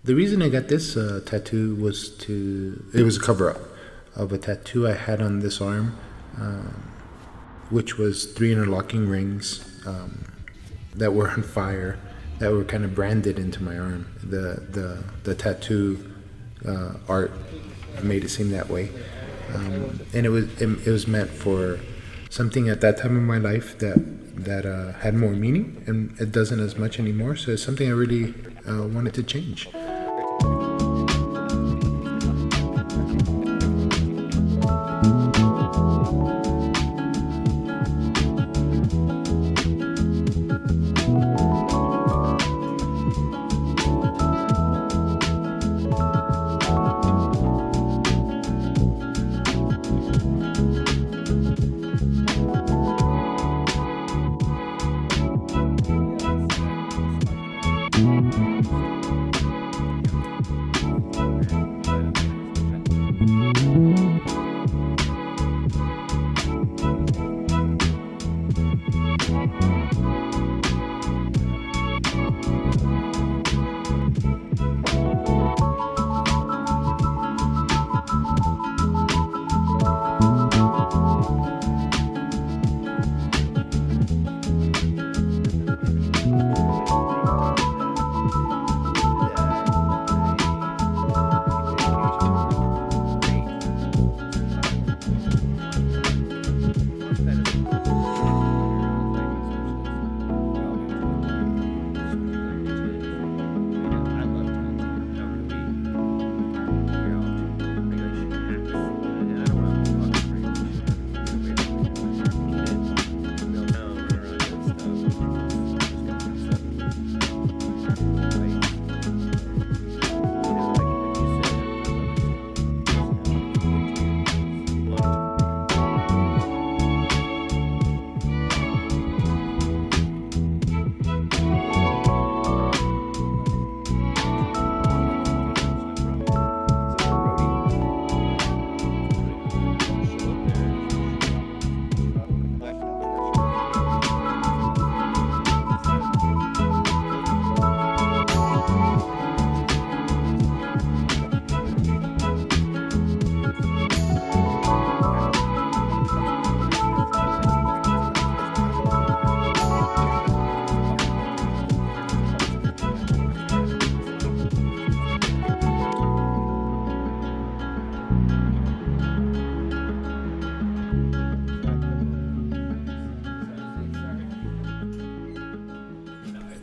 The reason I got this tattoo was it was a cover up of a tattoo I had on this arm, which was 3 interlocking rings that were on fire, that were kind of branded into my arm. The tattoo art made it seem that way, and it was meant for something at that time in my life that had more meaning, and it doesn't as much anymore. So it's something I really wanted to change.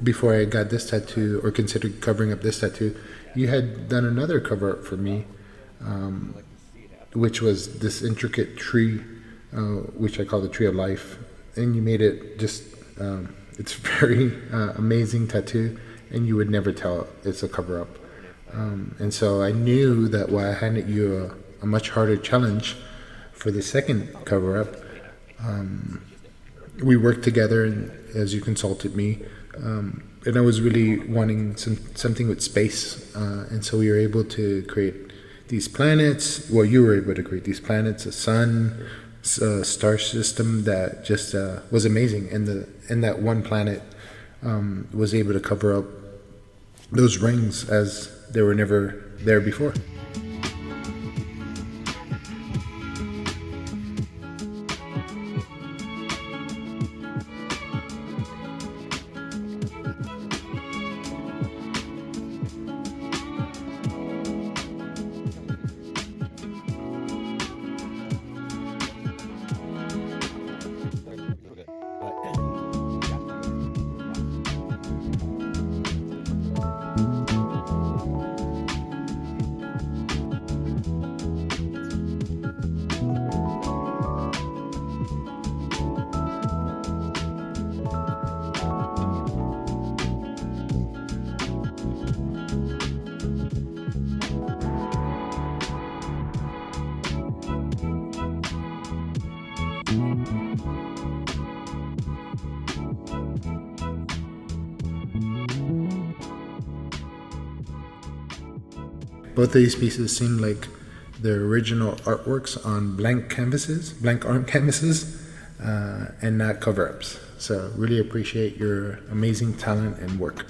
Before I got this tattoo, or considered covering up this tattoo, you had done another cover up for me, which was this intricate tree, which I call the tree of life. And you made it just, it's very amazing tattoo, and you would never tell it's a cover up. And so I knew that while I handed you a much harder challenge for the second cover up, we worked together, and as you consulted me, and I was really wanting something with space, and so we were able to create these planets. Well, you were able to create these planets, a sun, a star system that just was amazing, and that one planet was able to cover up those rings as they were never there before. Both of these pieces seem like their original artworks on blank arm canvases, and not cover-ups. So really appreciate your amazing talent and work.